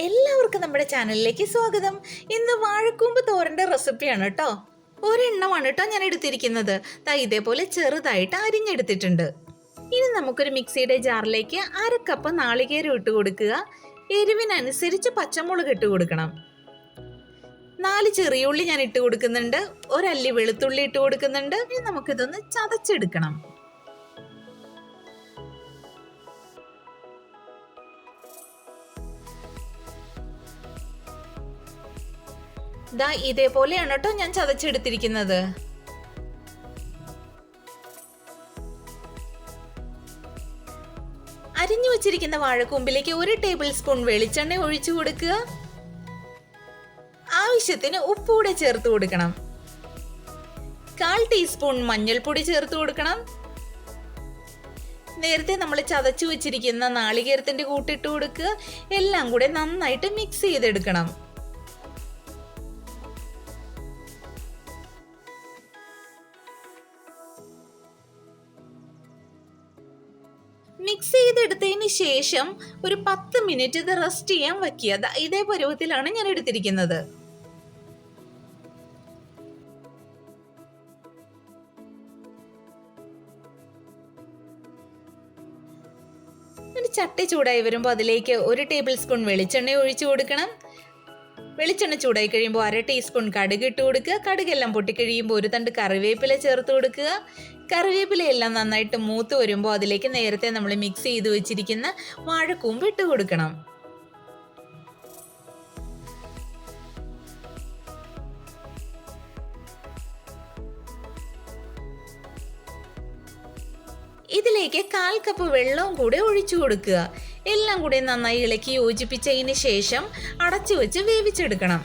എല്ലാവർക്കും നമ്മുടെ ചാനലിലേക്ക് സ്വാഗതം. ഇന്ന് വാഴക്കൂമ്പ് തോരൻ്റെ റെസിപ്പിയാണ് കേട്ടോ. ഒരെണ്ണമാണ് കേട്ടോ ഞാൻ എടുത്തിരിക്കുന്നത്. ഇതേപോലെ ചെറുതായിട്ട് അരിഞ്ഞെടുത്തിട്ടുണ്ട്. ഇനി നമുക്കൊരു മിക്സിയുടെ ജാറിലേക്ക് 1/2 കപ്പ് നാളികേരം ഇട്ട് കൊടുക്കുക. എരിവിനനുസരിച്ച് പച്ചമുളക് ഇട്ട് കൊടുക്കണം. 4 ചെറിയുള്ളി ഞാൻ ഇട്ട് കൊടുക്കുന്നുണ്ട്. 1 അല്ലി വെളുത്തുള്ളി ഇട്ട് കൊടുക്കുന്നുണ്ട്. ഇനി നമുക്കിതൊന്ന് ചതച്ചെടുക്കണം. ഇതേപോലെയാണ് കേട്ടോ ഞാൻ ചതച്ചെടുത്തിരിക്കുന്നത്. അരിഞ്ഞു വെച്ചിരിക്കുന്ന വാഴക്കൂമ്പിലേക്ക് 1 ടേബിൾ സ്പൂൺ വെളിച്ചെണ്ണ ഒഴിച്ചു കൊടുക്കുക. ആവശ്യത്തിന് ഉപ്പൂടെ ചേർത്ത് കൊടുക്കണം. 1/4 ടീസ്പൂൺ മഞ്ഞൾപ്പൊടി ചേർത്ത് കൊടുക്കണം. നേരത്തെ നമ്മൾ ചതച്ചു വെച്ചിരിക്കുന്ന നാളികേരത്തിന്റെ കൂട്ടിട്ട് കൊടുക്കുക. എല്ലാം കൂടെ നന്നായിട്ട് മിക്സ് ചെയ്തെടുക്കണം. മിക്സ് ചെയ്തെടുത്തതിന് ശേഷം ഒരു 10 മിനിറ്റ് ഇത് റെസ്റ്റ് ചെയ്യാൻ വെക്കുക. ഇതേ പരുവത്തിലാണ് ഞാൻ എടുത്തിരിക്കുന്നത്. ഒരു ചട്ടി ചൂടായി വരുമ്പോൾ അതിലേക്ക് 1 ടേബിൾ സ്പൂൺ വെളിച്ചെണ്ണ ഒഴിച്ചു കൊടുക്കണം. വെളിച്ചെണ്ണ ചൂടായി കഴിയുമ്പോൾ 1/2 ടീസ്പൂൺ കടുക് ഇട്ട് കൊടുക്കുക. കടുകെല്ലാം പൊട്ടിക്കഴിയുമ്പോൾ 1 തണ്ട് കറിവേപ്പില ചേർത്ത് കൊടുക്കുക. കറിവേപ്പിലയെല്ലാം നന്നായിട്ട് മൂത്ത് വരുമ്പോൾ അതിലേക്ക് നേരത്തെ നമ്മൾ മിക്സ് ചെയ്ത് വെച്ചിരിക്കുന്ന വാഴക്കൂമ്പ് ഇട്ട് കൊടുക്കണം. ഇതിലേക്ക് 1/4 കപ്പ് വെള്ളവും കൂടെ ഒഴിച്ചു കൊടുക്കുക. എല്ലാം കൂടെ നന്നായി ഇളക്കി യോജിപ്പിച്ചതിന് ശേഷം അടച്ചു വെച്ച് വേവിച്ചെടുക്കണം.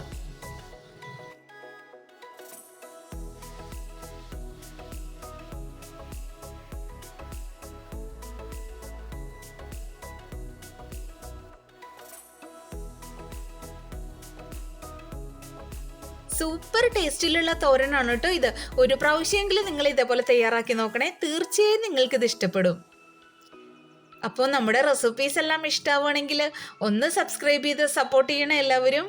സൂപ്പർ ടേസ്റ്റിലുള്ള തോരനാണ് കേട്ടോ ഇത്. ഒരു പ്രാവശ്യമെങ്കിലും നിങ്ങൾ ഇതേപോലെ തയ്യാറാക്കി നോക്കണേ. തീർച്ചയായും നിങ്ങൾക്കിത് ഇഷ്ടപ്പെടും. അപ്പോൾ നമ്മുടെ റെസിപ്പീസ് എല്ലാം ഇഷ്ടമാവുകയാണെങ്കിൽ ഒന്ന് സബ്സ്ക്രൈബ് ചെയ്ത് സപ്പോർട്ട് ചെയ്യണേ എല്ലാവരും.